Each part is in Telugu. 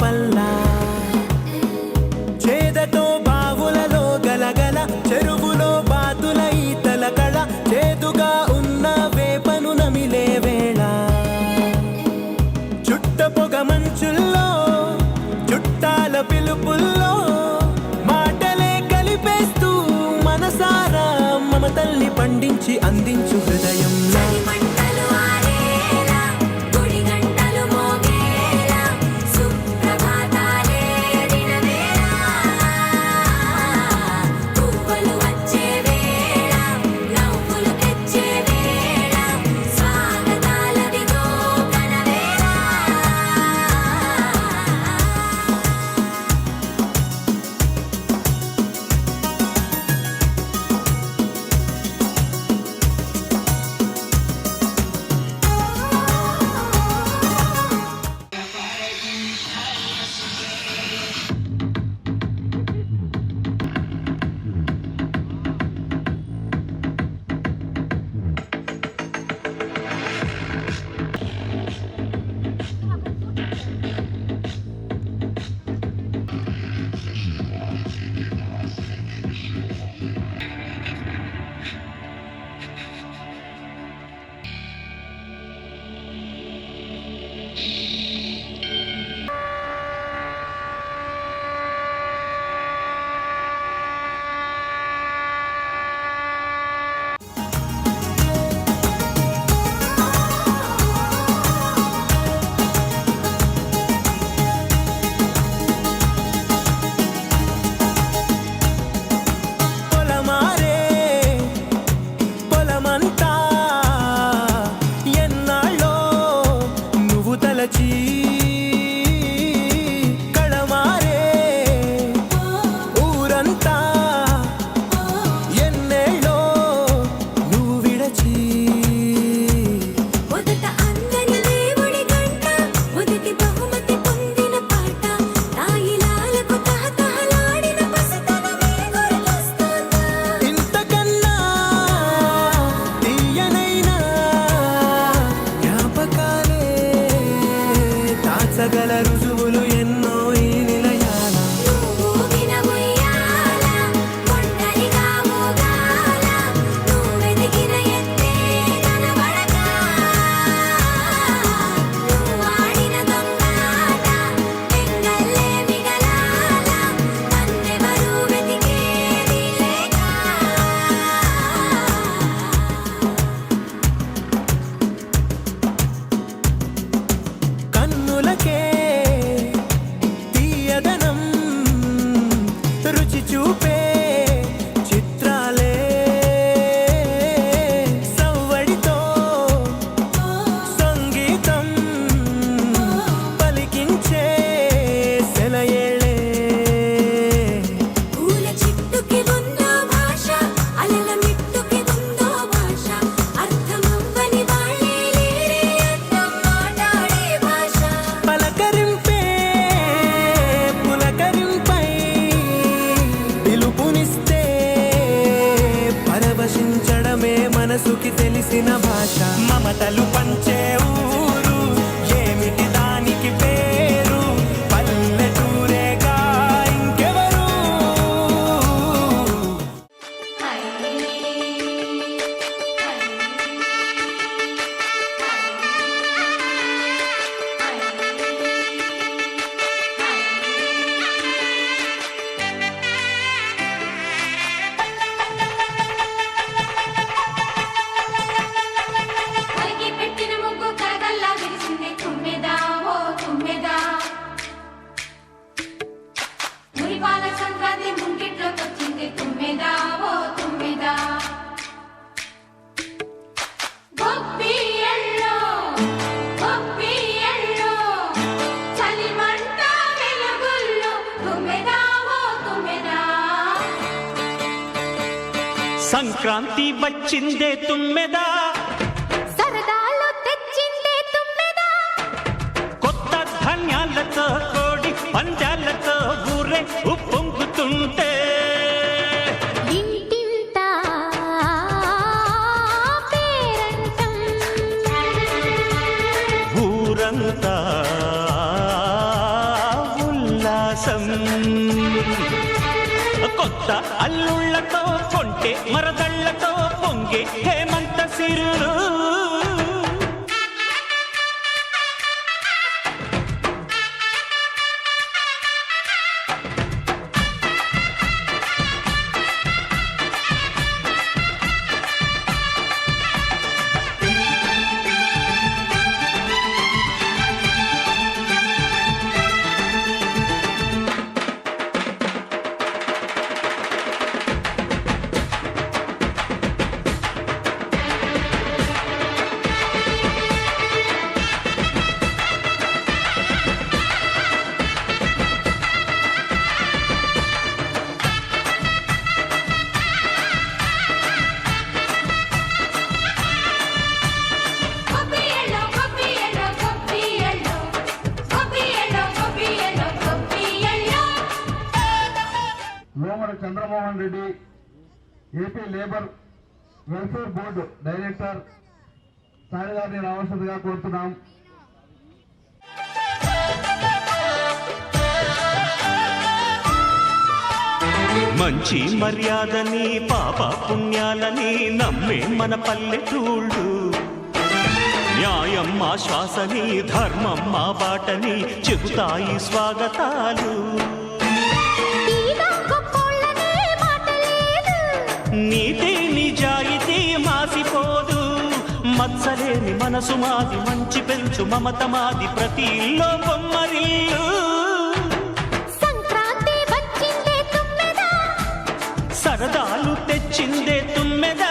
పల్లా చేదతో బావులలో గలగల చెరువులో బాతుల ఈతల కళ చేదుగా ఉన్న వేపను నమిలే వేళ చుట్ట పొగ మంచుల్లో చుట్టాల పిలుపుల్లో మాటలే కలిపేస్తూ మనసారా మమతల్ని పండించి అందించు హృదయం సగల రుజువులు ఎన్నో ఈ నిలయాల మనసుకి తెలిసిన భాష మమతలు పంచే ఊరు ఏమిటి దానికి పేరు పల్లెటూరేగా ఇంకెవరు సంక్రాంతి వచ్చిందే తుమ్మెదా సరదాలు తెచ్చిందే తుమ్మెదా కొత్త ధాన్యాలతో కోడి పందాలతో ఊరే ఉప్పొంగుతుంటే ఇంటింత పేరంటం ఊరంతా కొత్త అల్లుళ్ళతో కొంటే మరదళ్లతో పొంగే హేమంత సిరులు. Lomada Chandramohan Reddy AP labour welfare board director sir గారిని రావాల్సిందిగా కోరుతున్నాం. మంచి మర్యాదని పాప పుణ్యాలని నమ్మే మన పల్లెటూళ్ళు, న్యాయం మా శ్వాసని ధర్మం మా బాటని చెబుతాయి స్వాగతాలు. నీతి నిజాయితీ మాసిపోదు, మత్సలేని మనసు మాది, మంచి పెంచు మమత మాది, ప్రతి ఇల్లో బొమ్మరిల్లు. సంక్రాంతి వచ్చిందే తుమ్మెదా, సరదాలు తెచ్చిందే తుమ్మెదా.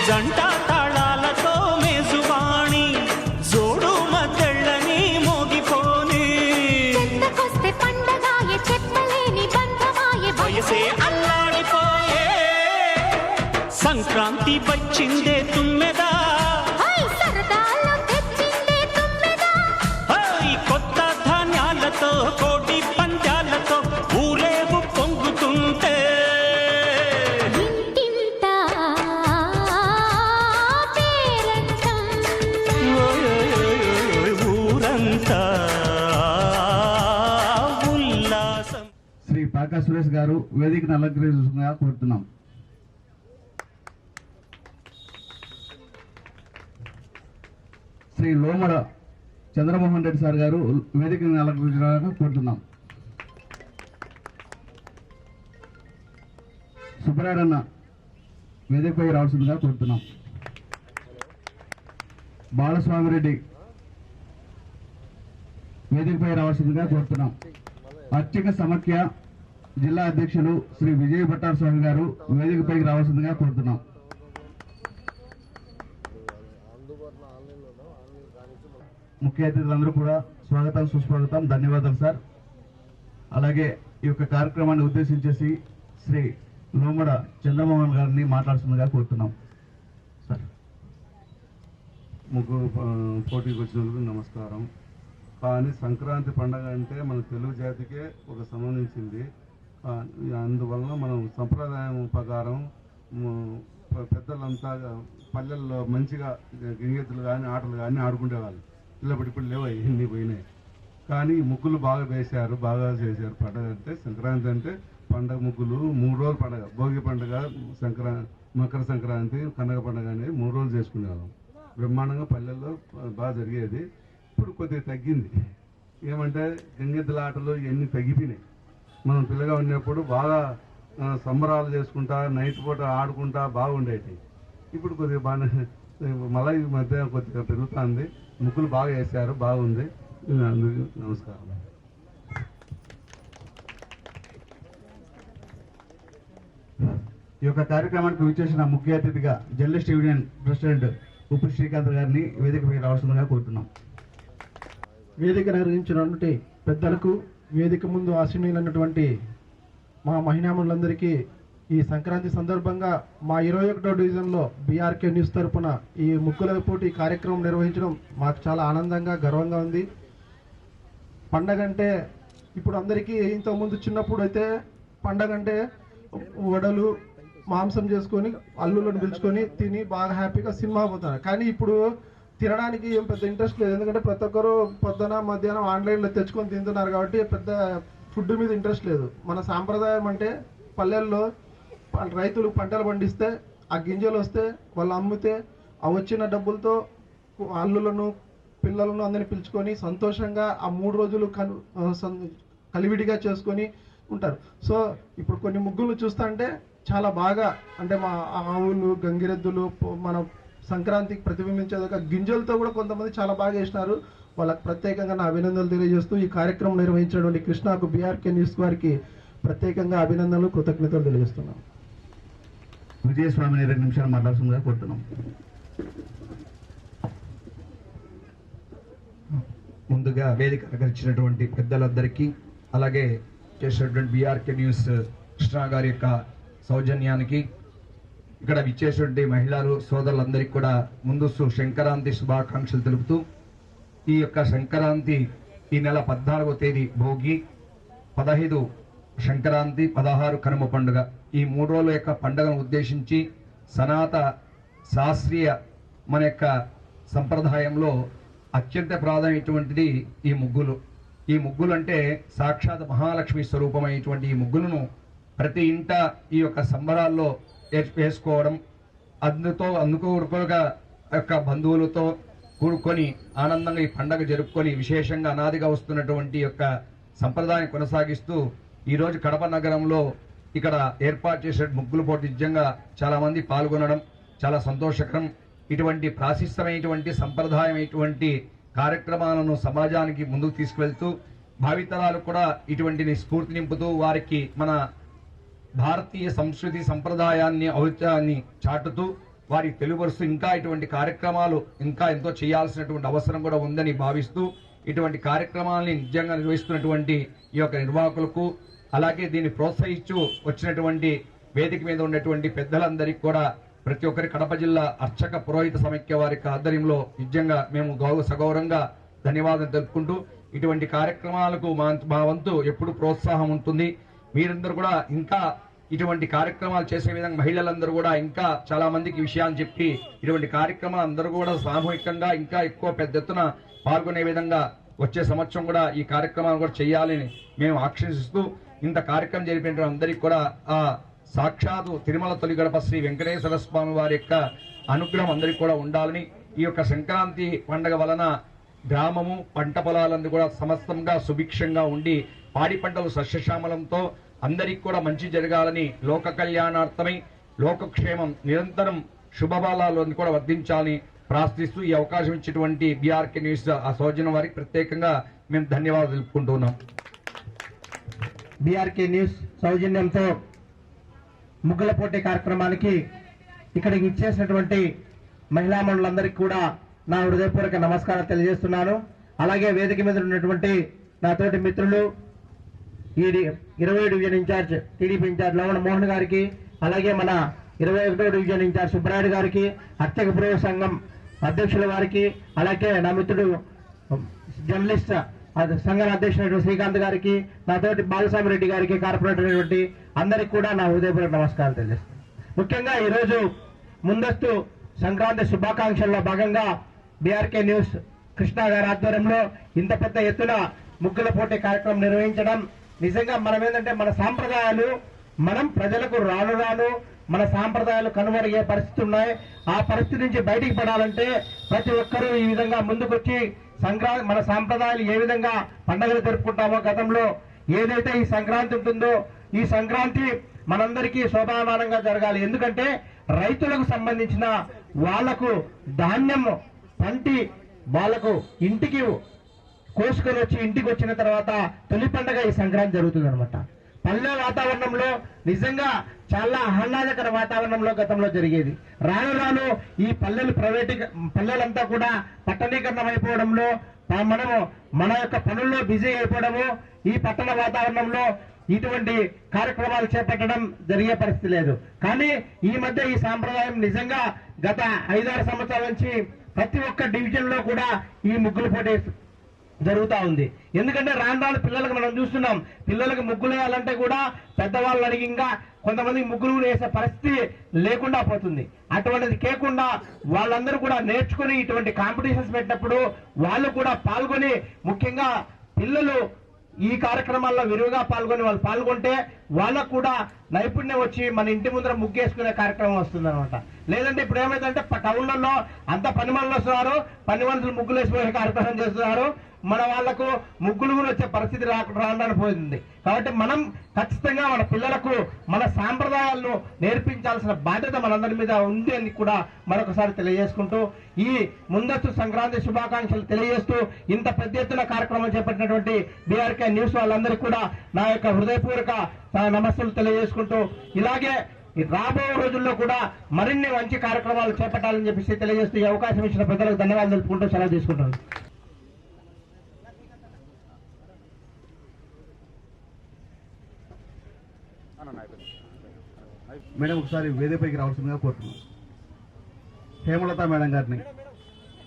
జంట తాళాలతో మేజువాణి జోడు మద్దళ్ళని మోగిపోని, చెత్తకొస్తే పండగాయే చెప్పలేని బంధమాయే, వయసే అల్లాడిపోయే. సంక్రాంతి వచ్చిందే తుమ్మెదా, సరదాలో తెచ్చిందే తుమ్మెదా. కొత్త ధాన్యాలతో కోటి పంద్యాలతో ఊరేగు పొంగుతుంటే, శ్రీ పాకా సురేష్ గారు వేదికను అలంకరించగా కోరుతున్నాం. శ్రీ లోమడ చంద్రమోహన్ రెడ్డి సార్ గారు వేదికను అలంకరించగా కోరుతున్నాం. సుబ్బరాడన్న వేదికపై రావాల్సిందిగా కోరుతున్నాం. బాలస్వామిరెడ్డి వేదికపై రావాల్సిందిగా కోరుతున్నాం. అర్చక సమాఖ్య జిల్లా అధ్యక్షులు శ్రీ విజయ భట్టార్ స్వామి గారు వేదికపైకి రావాల్సిందిగా కోరుతున్నాం. ముఖ్య అతిథులందరూ కూడా స్వాగతం సుస్వాగతం, ధన్యవాదాలు సార్. అలాగే ఈ యొక్క కార్యక్రమాన్ని ఉద్దేశించేసి శ్రీ లోమడ చంద్రమోహన్ గారిని మాట్లాడుతుందిగా కోరుతున్నాం సార్. ముగ్గురు పోటీకి వచ్చినందుకు నమస్కారం. కానీ సంక్రాంతి పండగ అంటే మన తెలుగు జాతికే ఒక సంబంధించింది. అందువలన మనం సంప్రదాయం ప్రకారం పెద్దలంతా పల్లెల్లో మంచిగా గింగెత్తులు కానీ ఆటలు కానీ ఆడుకునేవాళ్ళు. ఇప్పుడు లేవు, ఇన్ని పోయినాయి. కానీ ముగ్గులు బాగా వేశారు, బాగా చేశారు. పండగ అంటే సంక్రాంతి అంటే పండగ ముగ్గులు 3 రోజులు పండగ. భోగి పండుగ, మకర సంక్రాంతి, కనగ పండుగ అనేది 3 రోజులు చేసుకునేవాళ్ళం. బ్రహ్మాండంగా పల్లెల్లో బాగా జరిగేది. ఇప్పుడు కొద్దిగా తగ్గింది. ఏమంటే గంగెద్దుల ఆటలు ఇవన్నీ తగ్గిపోయినాయి. మనం పిల్లగా ఉన్నప్పుడు బాగా సంబరాలు చేసుకుంటా నైట్ పూట ఆడుకుంటా బాగుండేవి. ఇప్పుడు కొద్దిగా బాగా మళ్ళీ ఈ మధ్య కొద్దిగా పెరుగుతుంది. ముగ్గులు బాగా వేశారు, బాగుంది. అందుకు నమస్కారం. ఈ యొక్క కార్యక్రమానికి విచ్చేసిన ముఖ్య అతిథిగా జర్నలిస్ట్ యూనియన్ ప్రెసిడెంట్ ఉప్పు శ్రీకాంత్ గారిని వేదికపై రావాల్సిందిగా కోరుతున్నాం. వేదిక నిర్వహించినటువంటి పెద్దలకు, వేదిక ముందు ఆశీనులైనటువంటి మా మహిళామణులందరికీ ఈ సంక్రాంతి సందర్భంగా మా 21వ డివిజన్లో బీఆర్కే న్యూస్ తరపున ఈ ముగ్గుల పోటీ కార్యక్రమం నిర్వహించడం మాకు చాలా ఆనందంగా, గర్వంగా ఉంది. పండగ అంటే ఇప్పుడు అందరికీ ఇంతకుముందు చిన్నప్పుడు అయితే పండగ అంటే వడలు, మాంసం చేసుకొని అల్లులను పిలుచుకొని తిని బాగా హ్యాపీగా సినిమా పోతున్నారు. కానీ ఇప్పుడు తినడానికి ఏం పెద్ద ఇంట్రెస్ట్ లేదు. ఎందుకంటే ప్రతి ఒక్కరు పొద్దున మధ్యాహ్నం ఆన్లైన్లో తెచ్చుకొని తింటున్నారు కాబట్టి పెద్ద ఫుడ్ మీద ఇంట్రెస్ట్ లేదు. మన సాంప్రదాయం అంటే పల్లెల్లో రైతులు పంటలు పండిస్తే ఆ గింజలు వస్తే వాళ్ళు అమ్మితే ఆ వచ్చిన డబ్బులతో అల్లులను, పిల్లలను అందరిని పిలుచుకొని సంతోషంగా ఆ 3 రోజులు కలివిడిగా చేసుకొని ఉంటారు. సో ఇప్పుడు కొన్ని ముగ్గులు చూస్తా అంటే చాలా బాగా, అంటే మా ఆవులు, గంగిరెద్దులు మన సంక్రాంతికి ప్రతిబింబించేదాకా గింజలతో కూడా కొంతమంది చాలా బాగా వేసినారు. వాళ్ళకి ప్రత్యేకంగా నా అభినందనలు తెలియజేస్తూ ఈ కార్యక్రమం నిర్వహించినటువంటి కృష్ణాకు, బీఆర్కే న్యూస్ వారికి ప్రత్యేకంగా అభినందనలు, కృతజ్ఞతలు తెలియజేస్తున్నాం. విజయస్వామిని 2 నిమిషాలు మాట్లాడుతుందిగా కోరుతున్నాం. ముందుగా వేదిక అలంకరించినటువంటి పెద్దలందరికీ, అలాగే చేసినటువంటి బీఆర్కే న్యూస్ కృష్ణ గారి యొక్క సౌజన్యానికి, ఇక్కడ విచ్చేసినటువంటి మహిళలు సోదరులందరికీ కూడా ముందస్తు సంక్రాంతి శుభాకాంక్షలు తెలుపుతూ, ఈ యొక్క సంక్రాంతి ఈ నెల 14వ తేదీ భోగి, 15 సంక్రాంతి, 16 కనుమ పండుగ, ఈ 3 రోజుల యొక్క పండుగను ఉద్దేశించి శాస్త్రీయ మన యొక్క సంప్రదాయంలో అత్యంత ప్రాధాన్యమైనటువంటిది ఈ ముగ్గులు. ఈ ముగ్గులు అంటే సాక్షాత్ మహాలక్ష్మి స్వరూపమైనటువంటి ఈ ముగ్గులను ప్రతి ఇంట ఈ యొక్క సంబరాల్లో వేసుకోవడం, అందుకోగా యొక్క బంధువులతో కూడుకొని ఆనందంగా ఈ పండగ జరుపుకొని విశేషంగా అనాదిగా వస్తున్నటువంటి యొక్క సంప్రదాయం కొనసాగిస్తూ ఈరోజు కడప నగరంలో ఇక్కడ ఏర్పాటు చేసే ముగ్గుల పోటీ నిజంగా చాలా మంది పాల్గొనడం చాలా సంతోషకరం. ఇటువంటి ప్రాశస్త్యమైనటువంటి సంప్రదాయమైనటువంటి కార్యక్రమాలను సమాజానికి ముందుకు తీసుకువెళ్తూ భావితరాలు కూడా ఇటువంటిని స్ఫూర్తి నింపుతూ వారికి మన భారతీయ సంస్కృతి సంప్రదాయాన్ని ఔచిత్యాన్ని చాటుతూ వారికి తెలుగుపరుస్తూ ఇంకా ఇటువంటి కార్యక్రమాలు ఇంకా ఎంతో చేయాల్సినటువంటి అవసరం కూడా ఉందని భావిస్తూ ఇటువంటి కార్యక్రమాలని నిజంగా నిర్వహిస్తున్నటువంటి ఈ యొక్క నిర్వాహకులకు, అలాగే దీన్ని ప్రోత్సహిస్తూ వచ్చినటువంటి వేదిక మీద ఉన్నటువంటి పెద్దలందరికీ కూడా ప్రతి ఒక్కరి కడప జిల్లా అర్చక పురోహిత సమైక్య వారి ఆధ్వర్యంలో నిజంగా మేము సగౌరవంగా ధన్యవాదాలు తెలుపుకుంటూ, ఇటువంటి కార్యక్రమాలకు మా వంతు ఎప్పుడు ప్రోత్సాహం ఉంటుంది. మీరందరూ కూడా ఇంకా ఇటువంటి కార్యక్రమాలు చేసే విధంగా మహిళలందరూ కూడా ఇంకా చాలా మందికి విషయాన్ని చెప్పి ఇటువంటి కార్యక్రమాలు అందరూ కూడా సామూహికంగా ఇంకా ఎక్కువ పెద్ద ఎత్తున పాల్గొనే విధంగా వచ్చే సంవత్సరం కూడా ఈ కార్యక్రమాలు కూడా చేయాలని మేము ఆకాంక్షిస్తూ, ఇంత కార్యక్రమం జరిపిన అందరికీ కూడా ఆ సాక్షాత్తు తిరుమల తొలి గడప శ్రీ వెంకటేశ్వర స్వామి వారి యొక్క అనుగ్రహం అందరికీ కూడా ఉండాలని, ఈ యొక్క సంక్రాంతి పండుగ వలన గ్రామము పంట పొలాలన్నీ కూడా సమస్తంగా సుభిక్షంగా ఉండి పాడి పంటలు సస్యశ్యామలంతో అందరికీ కూడా మంచి జరగాలని, లోక కళ్యాణార్థమై లోకక్షేమం నిరంతరం శుభఫలాలను కూడా వర్ధించాలని ప్రార్థిస్తూ ఈ అవకాశం ఇచ్చినటువంటి బీఆర్కే న్యూస్ ఆ సౌజన్యం వారికి ప్రత్యేకంగా మేము ధన్యవాదాలు తెలుపుకుంటున్నాం. బీఆర్కే న్యూస్ సౌజన్యంతో ముగ్గుల పోటీ కార్యక్రమానికి ఇక్కడికి ఇచ్చేసినటువంటి మహిళామణులందరికీ కూడా నా హృదయపూర్వక నమస్కారాలు తెలియజేస్తున్నాను. అలాగే వేదిక మీద ఉన్నటువంటి నా తోటి మిత్రులు ఈ 20 డివిజన్ ఇన్ఛార్జ్ టీడీపీ ఇన్ఛార్జ్ లవణ మోహన్ గారికి, అలాగే మన 21వ డివిజన్ ఇన్ఛార్జ్ సుబ్బరాయుడు గారికి, అర్చక పురోగతి సంఘం అధ్యక్షుల వారికి, అలాగే నా మిత్రుడు జర్నలిస్ట్ సంఘం అధ్యక్షుడు శ్రీకాంత్ గారికి, నాతోటి బాలస్వామి రెడ్డి గారికి, కార్పొరేటర్ అయినటువంటి అందరికి కూడా నా హృదయపూర్వక నమస్కారాలు తెలియజేస్తాను. ముఖ్యంగా ఈరోజు ముందస్తు సంక్రాంతి శుభాకాంక్షల్లో భాగంగా బీఆర్కే న్యూస్ కృష్ణ గారి ఆధ్వర్యంలో ఇంత పెద్ద ఎత్తున ముగ్గుల పోటీ కార్యక్రమం నిర్వహించడం నిజంగా మనం ఏంటంటే మన సాంప్రదాయాలు మనం ప్రజలకు రాను రాను మన సాంప్రదాయాలు కనుమరుగే పరిస్థితి ఉన్నాయి. ఆ పరిస్థితి నుంచి బయటికి పడాలంటే ప్రతి ఒక్కరూ ఈ విధంగా ముందుకొచ్చి సంక్రాంతి మన సాంప్రదాయాలు ఏ విధంగా పండుగలు జరుపుకుంటామో గతంలో ఏదైతే ఈ సంక్రాంతి ఉంటుందో ఈ సంక్రాంతి మనందరికీ శోభామానంగా జరగాలి. ఎందుకంటే రైతులకు సంబంధించిన వాళ్లకు ధాన్యం పంటి వాళ్లకు ఇంటికి కోసుకొని వచ్చి ఇంటికి వచ్చిన తర్వాత తొలి పండుగ ఈ సంక్రాంతి జరుగుతుంది అనమాట. పల్లె వాతావరణంలో నిజంగా చాలా ఆహ్లాదకర వాతావరణంలో గతంలో జరిగేది. రాను రాను ఈ పల్లెలంతా కూడా పట్టణీకరణం అయిపోవడంలో మనము మన యొక్క పనుల్లో బిజీ అయిపోవడము, ఈ పట్టణ వాతావరణంలో ఇటువంటి కార్యక్రమాలు చేపట్టడం జరిగే పరిస్థితి లేదు. కానీ ఈ మధ్య ఈ సాంప్రదాయం నిజంగా గత 5-6 సంవత్సరాల నుంచి ప్రతి ఒక్క డివిజన్ లో కూడా ఈ ముగ్గుల పోటీ జరుగుతూ ఉంది. ఎందుకంటే రాను రాను పిల్లలకు మనం చూస్తున్నాం, పిల్లలకు ముగ్గులు వేయాలంటే కూడా పెద్దవాళ్ళు అడిగి ఇంకా కొంతమంది ముగ్గులు వేసే పరిస్థితి లేకుండా పోతుంది. అటువంటిది కేకుండా వాళ్ళందరూ కూడా నేర్చుకుని ఇటువంటి కాంపిటీషన్స్ పెట్టినప్పుడు వాళ్ళు కూడా పాల్గొని, ముఖ్యంగా పిల్లలు ఈ కార్యక్రమాల్లో విరివిగా వాళ్ళు పాల్గొంటే వాళ్ళకు కూడా నైపుణ్యం వచ్చి మన ఇంటి ముందర ముగ్గేసుకునే కార్యక్రమం వస్తుంది అనమాట. లేదంటే ఇప్పుడు ఏమైందంటే టౌన్లలో అంత పని మనుషులు వస్తున్నారు, పని మనుషులు ముగ్గులు వేసిపోయే కార్యక్రమం చేస్తున్నారు. మన వాళ్లకు ముగ్గులు కూడా వచ్చే పరిస్థితి రావడానికి పోయింది. కాబట్టి మనం ఖచ్చితంగా మన పిల్లలకు మన సాంప్రదాయాలను నేర్పించాల్సిన బాధ్యత మనందరి మీద ఉంది అని కూడా మరొకసారి తెలియజేసుకుంటూ, ఈ ముందస్తు సంక్రాంతి శుభాకాంక్షలు తెలియజేస్తూ ఇంత పెద్ద ఎత్తున కార్యక్రమం చేపట్టినటువంటి బీఆర్కే న్యూస్ వాళ్ళందరికీ కూడా నా యొక్క హృదయపూర్వక నమస్సులు తెలియజేసుకుంటూ, ఇలాగే రాబోయే రోజుల్లో కూడా మరిన్ని మంచి కార్యక్రమాలు చేపట్టాలని చెప్పేసి తెలియజేస్తూ ఈ అవకాశం ఇచ్చిన పెద్దలకు ధన్యవాదాలు తెలుపుకుంటూ సెలవు తీసుకుంటాను. మేడం ఒకసారి వేదికపైకి రావాల్సిందిగా కోరుతున్నాం. హేమలత మేడం గారిని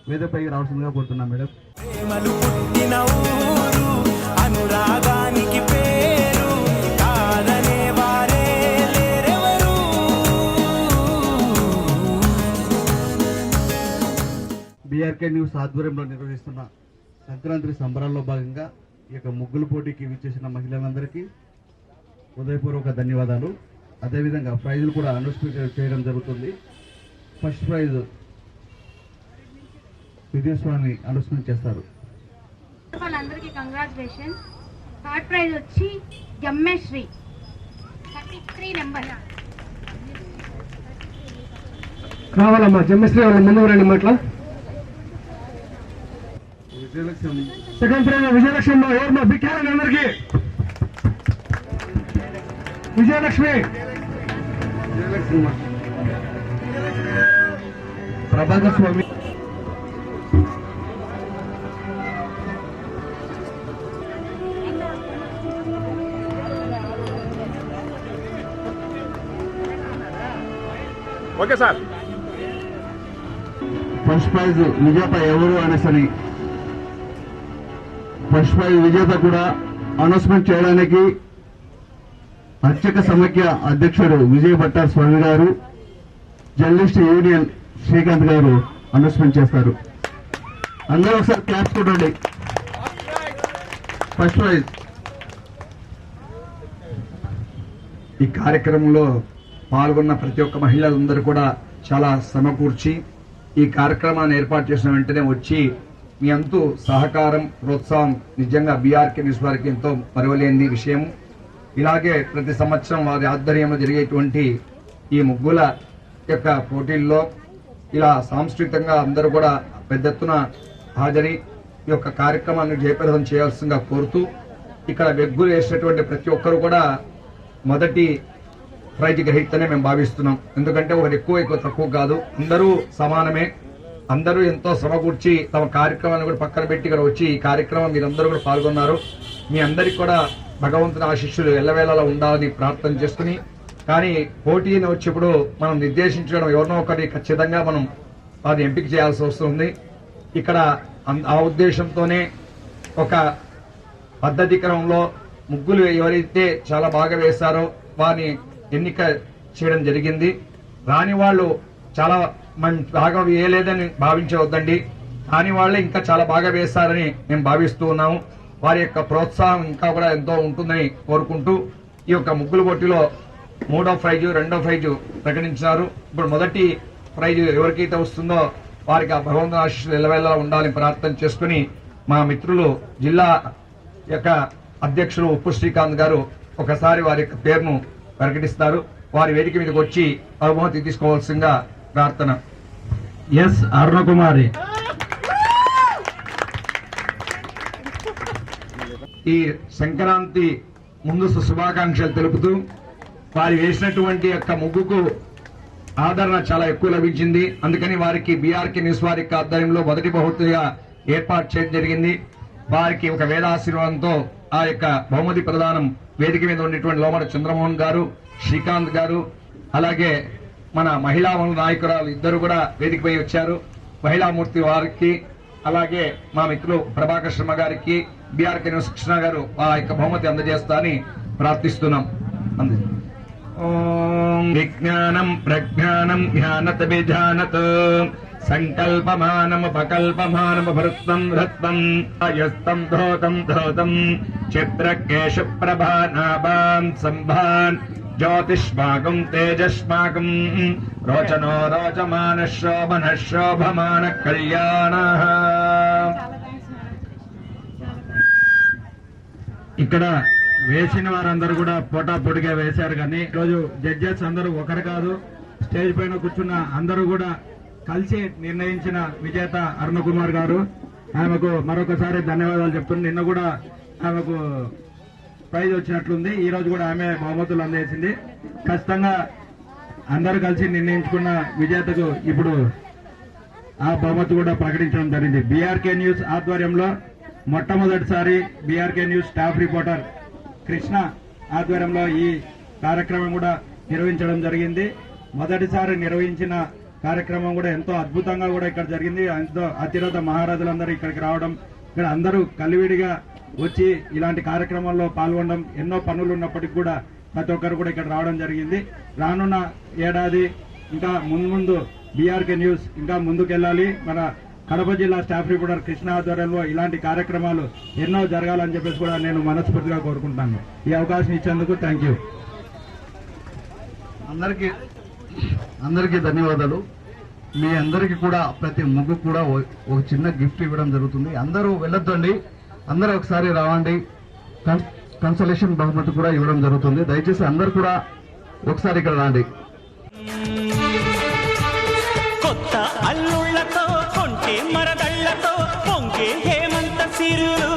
వేదికపైకి రావాల్సిందిగా కోరుతున్నాం. మేడం, ప్రేమలు పుట్టిన ఊరు, అనురాగానికి పేరు, కాదనే వారే లేరెవరు. బీఆర్కే న్యూస్ ఆధ్వర్యంలో నిర్వహిస్తున్న సంక్రాంతి సంబరాల్లో భాగంగా ఈ యొక్క ముగ్గుల పోటీకి విచ్చేసిన మహిళలందరికీ హృదయపూర్వక ధన్యవాదాలు. అదేవిధంగా ప్రైజులు కూడా అనౌన్స్మెంట్ చేయడం జరుగుతుంది. ఫస్ట్ ప్రైజ్ విద్యాస్వామి అనౌన్స్మెంట్ చేస్తారు. వాళ్ళందరికీ కంగ్రాచులేషన్. థర్డ్ ప్రైజ్ వచ్చి జమ్మేశ్రీ 33 నెంబర్. కావాలమ్మా జమ్మశ్రీ వాళ్ళ ముందు రండి మాట్లా. విజయలక్ష్మి సెకండ్ ప్రైజ్ విజయలక్ష్మి ఎవరమ్మా బిక్కారండి అందరికి. విజయలక్ష్మి ప్రభాకర్ స్వామి, ఓకే సార్. ఫస్ట్ ప్రైజ్ విజేత ఎవరు అనేసని ఫస్ట్ ప్రైజ్ విజేత కూడా అనౌన్స్మెంట్ చేయడానికి అర్చక సమైక్య అధ్యక్షుడు విజయ్ భట్టార్ స్వామి గారు, జర్నలిస్ట్ యూనియన్ శ్రీకాంత్ గారు అనౌన్స్మెంట్ చేస్తారు. అందరూ ఒకసారి క్లాప్స్ కొట్టండి. First prize. ఈ కార్యక్రమంలో పాల్గొన్న ప్రతి ఒక్క మహిళలందరూ కూడా చాలా సమకూర్చి ఈ కార్యక్రమాన్ని ఏర్పాటు చేసిన వెంటనే వచ్చి మీ అంతు సహకారం, ప్రోత్సాహం నిజంగా బీఆర్కే న్యూస్ వారికి ఎంతో మరువలేని విషయం. ఇలాగే ప్రతి సంవత్సరం వారి ఆధ్వర్యంలో జరిగేటువంటి ఈ ముగ్గుల యొక్క పోటీల్లో ఇలా సాంస్కృతికంగా అందరూ కూడా పెద్ద ఎత్తున హాజరీ ఈ యొక్క కార్యక్రమాన్ని జయప్రదం చేయాల్సిందిగా కోరుతూ, ఇక్కడ వెగ్గులు వేసినటువంటి ప్రతి ఒక్కరు కూడా మొదటి ప్రైజ్ గ్రహీతనే మేము భావిస్తున్నాం. ఎందుకంటే ఒకటి ఎక్కువ తక్కువ కాదు, అందరూ సమానమే. అందరూ ఎంతో సమకూర్చి తమ కార్యక్రమాన్ని కూడా పక్కన పెట్టి ఇక్కడ వచ్చి ఈ కార్యక్రమం మీరందరూ కూడా పాల్గొన్నారు. మీ అందరికీ కూడా భగవంతుని ఆశీస్సులు ఎల్లవేళలా ఉండాలని ప్రార్థన చేసుకుని, కానీ పోటీని వచ్చేప్పుడు మనం నిర్దేశించడం ఎవరినో ఒకటి ఖచ్చితంగా మనం అది ఎంపిక చేయాల్సి వస్తుంది. ఇక్కడ ఆ ఉద్దేశంతోనే ఒక పద్ధతి క్రమంలో ముగ్గులు ఎవరైతే చాలా బాగా వేశారో వారిని ఎన్నిక చేయడం జరిగింది. రాని వాళ్ళు చాలా బాగా వేయలేదని భావించవద్దండి, కాని వాళ్ళే ఇంకా చాలా బాగా వేస్తారని మేము భావిస్తూ ఉన్నాము. వారి యొక్క ప్రోత్సాహం ఇంకా కూడా ఎంతో ఉంటుందని కోరుకుంటూ, ఈ యొక్క ముగ్గుల పోటీలో 3వ ప్రైజు 2వ ప్రైజు ప్రకటించారు. ఇప్పుడు మొదటి ప్రైజు ఎవరికైతే వస్తుందో వారికి ఆ భగవంతుని ఆశీస్సులు ఎల్లవేళలా ఉండాలని ప్రార్థన చేసుకుని, మా మిత్రులు జిల్లా యొక్క అధ్యక్షులు ఉప్పు శ్రీకాంత్ గారు ఒకసారి వారి యొక్క పేరును ప్రకటిస్తారు. వారి వేదిక మీదకి వచ్చి బహుమతి తీసుకోవాల్సిందిగా ప్రార్థన. ఎస్ అరుణకుమారి. ఈ సంక్రాంతి ముందు శుభాకాంక్షలు తెలుపుతూ వారు వేసినటువంటి యొక్క ముగ్గుకు ఆదరణ చాలా ఎక్కువ లభించింది. అందుకని వారికి బీఆర్కే న్యూస్ వారి ఆధ్వర్యంలో మొదటి బహుమతిగా ఏర్పాటు చేయడం జరిగింది. వారికి ఒక వేదాశీర్వాదంతో ఆ యొక్క బహుమతి ప్రదానం వేదిక మీద ఉన్నటువంటి లోమడ చంద్రమోహన్ గారు, శ్రీకాంత్ గారు, అలాగే మన మహిళా నాయకురాలు ఇద్దరు కూడా వేదికపై వచ్చారు. మహిళామూర్తి వారికి, అలాగే మా మిత్రులు ప్రభాకర్ శర్మ గారికి, బీఆర్కే న్యూస్ కృష్ణ గారు ఆ యొక్క బహుమతి అందజేస్తారని ప్రార్థిస్తున్నాం. ఓం విజ్ఞానం ప్రజ్ఞానం జ్ఞానత విజానత్ సంకల్పమానముపకల్పమానమభృత్తం హృత్తం యస్తం ధోతం ధోతం చిత్రకేశ ప్రభానాభాం సంభాన్ జ్యోతిష్మాకం తేజస్మాకం రోచనో రోచమాన శోభన శోభమాన కళ్యాణ. ఇక్కడ వేసిన వారందరూ కూడా పోటాపోటీగా వేశారు. కానీ ఈరోజు జడ్జెస్ అందరూ ఒకరు కాదు, స్టేజ్ పైన కూర్చున్న అందరూ కూడా కలిసి నిర్ణయించిన విజేత అరుణకుమార్ గారు. ఆమెకు మరొకసారి ధన్యవాదాలు చెప్తున్నాను. నిన్న కూడా ఆమెకు ప్రైజ్ వచ్చినట్లుంది. ఈ రోజు కూడా ఆమె బహుమతులు అందజేసింది. ఖచ్చితంగా అందరూ కలిసి నిర్ణయించుకున్న విజేతకు ఇప్పుడు ఆ బహుమతి కూడా ప్రకటించడం జరిగింది. బీఆర్కే న్యూస్ ఆధ్వర్యంలో మొట్టమొదటిసారి BRK news staff reporter Krishna ఆధ్వర్యంలో ఈ కార్యక్రమం కూడా నిర్వహించడం జరిగింది. మొదటిసారి నిర్వహించిన కార్యక్రమం కూడా ఎంతో అద్భుతంగా కూడా ఇక్కడ జరిగింది. ఎంతో అతిరథ మహారాజులందరూ ఇక్కడికి రావడం, ఇక్కడ అందరూ కలివిడిగా వచ్చి ఇలాంటి కార్యక్రమాల్లో పాల్గొనడం, ఎన్నో పనులు ఉన్నప్పటికీ కూడా ప్రతి ఒక్కరు కూడా ఇక్కడ రావడం జరిగింది. రానున్న ఏడాది ఇంకా ముందు బీఆర్కే న్యూస్ ఇంకా ముందుకెళ్ళాలి. మన కడప జిల్లా స్టాఫ్ రిపోర్టర్ కృష్ణ ఆధ్వర్యంలో ఇలాంటి కార్యక్రమాలు ఎన్నో జరగాలని చెప్పేసి కూడా నేను మనస్ఫూర్తిగా కోరుకుంటాను. ఈ అవకాశం ఇచ్చేందుకు థ్యాంక్ యూ. అందరికీ ధన్యవాదాలు. మీ అందరికీ కూడా ప్రతి ముగ్గు కూడా ఒక చిన్న గిఫ్ట్ ఇవ్వడం జరుగుతుంది. అందరూ వెళ్ళొద్దండి, అందరూ ఒకసారి రావండి. కన్సలేషన్ బహుమతి కూడా ఇవ్వడం జరుగుతుంది. దయచేసి అందరు కూడా ఒకసారి ఇక్కడ రాండి. కొత్త అల్లుళ్లతో కొంటే మరదళ్లతో పొంగే హేమంత సిరులు.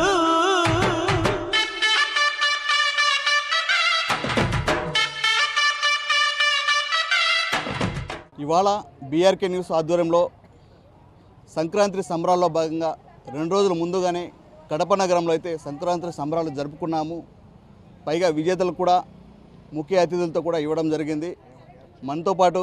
ఇవాళ బీఆర్కే న్యూస్ ఆధ్వర్యంలో సంక్రాంతి సంబరాల్లో భాగంగా 2 రోజుల ముందుగానే కడప నగరంలో అయితే సంక్రాంతి సంబరాలు జరుపుకున్నాము. పైగా విజేతలు కూడా ముఖ్య అతిథులతో కూడా ఇవ్వడం జరిగింది. మనతో పాటు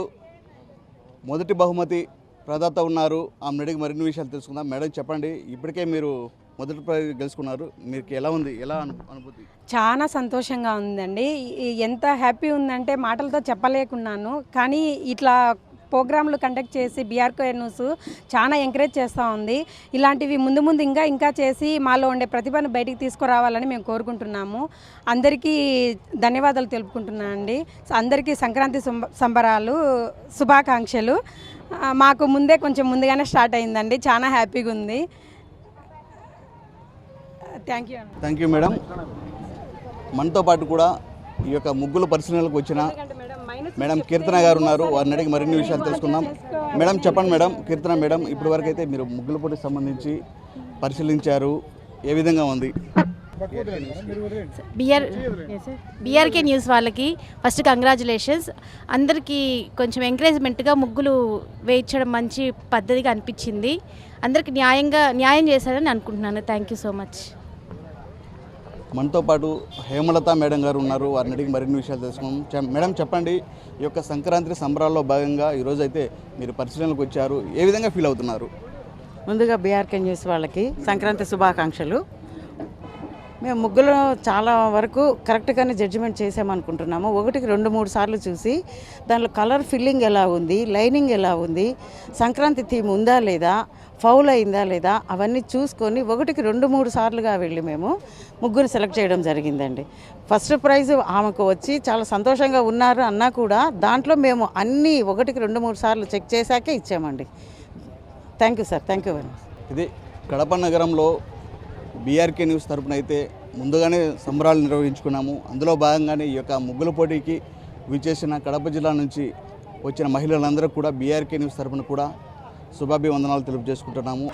మొదటి బహుమతి ప్రదాత ఉన్నారు. ఆమె అడిగి మరిన్ని విషయాలు తెలుసుకుందాం. మేడం చెప్పండి, ఇప్పటికే మీరు మొదటి ప్రైజ్ గెలుచుకున్నారు, మీకు ఎలా ఉంది, ఎలా అనుభూతి? చాలా సంతోషంగా ఉందండి. ఎంత హ్యాపీ ఉందంటే మాటలతో చెప్పలేకున్నాను. కానీ ఇట్లా ప్రోగ్రాంలు కండక్ట్ చేసి బీఆర్కే న్యూస్ చాలా ఎంకరేజ్ చేస్తూ ఉంది. ఇలాంటివి ముందు ముందు ఇంకా చేసి మాలో ఉండే ప్రతిభను బయటికి తీసుకురావాలని మేము కోరుకుంటున్నాము. అందరికీ ధన్యవాదాలు తెలుపుకుంటున్నాను అండి. అందరికీ సంక్రాంతి సంబరాలు శుభాకాంక్షలు. మాకు కొంచెం ముందుగానే స్టార్ట్ అయిందండి. చాలా హ్యాపీగా ఉంది. Thank you madam. మనతో పాటు కూడా ఈ యొక్క ముగ్గుల పరిశీలనలకు వచ్చిన మేడం కీర్తన గారు ఉన్నారు. వారిని అడిగి మరిన్ని విషయాలు తెలుసుకుందాం. మేడం చెప్పండి మేడం. కీర్తన మేడం, ఇప్పటి వరకు అయితే మీరు ముగ్గుల పోటీకి సంబంధించి పరిశీలించారు, ఏ విధంగా ఉంది? బీఆర్కే న్యూస్ వాళ్ళకి ఫస్ట్ కంగ్రాచులేషన్స్. అందరికీ కొంచెం ఎంకరేజ్మెంట్గా ముగ్గులు వేయించడం మంచి పద్ధతిగా అనిపించింది. అందరికీ న్యాయం చేశారని అనుకుంటున్నాను. Thank you so much. మనతో పాటు హేమలత మేడం గారు ఉన్నారు. వారిని అడిగి మరిన్ని విషయాలు తెలుసుకున్నాం. మేడం చెప్పండి, ఈ యొక్క సంక్రాంతి సంబరాల్లో భాగంగా ఈరోజు అయితే మీరు పరిశీలనకు వచ్చారు, ఏ విధంగా ఫీల్ అవుతున్నారు? ముందుగా బీఆర్కే న్యూస్ వాళ్ళకి సంక్రాంతి శుభాకాంక్షలు. మేము ముగ్గులు చాలా వరకు కరెక్ట్గానే జడ్జిమెంట్ చేసామనుకుంటున్నాము. 1కి 2-3 సార్లు చూసి దాంట్లో కలర్ ఫిల్లింగ్ ఎలా ఉంది, లైనింగ్ ఎలా ఉంది, సంక్రాంతి థీమ్ ఉందా లేదా, ఫౌల్ అయిందా లేదా, అవన్నీ చూసుకొని 1కి 2-3 సార్లుగా వెళ్ళి మేము ముగ్గురు సెలెక్ట్ చేయడం జరిగిందండి. ఫస్ట్ ప్రైజ్ ఆమెకు వచ్చి చాలా సంతోషంగా ఉన్నారు అన్నా కూడా దాంట్లో మేము అన్నీ 1కి 2-3 సార్లు చెక్ చేశాకే ఇచ్చామండి. Thank you sir. Thank you very much. ఇది కడప నగరంలో బీఆర్కే న్యూస్ తరపున అయితే ముందుగానే సంబరాలు నిర్వహించుకున్నాము. అందులో భాగంగానే ఈ యొక్క ముగ్గుల పోటీకి విచ్చేసిన కడప జిల్లా నుంచి వచ్చిన మహిళలందరూ కూడా బీఆర్కే న్యూస్ తరఫున కూడా శుభాభివందనాలు తెలియజేసుకుంటున్నాము.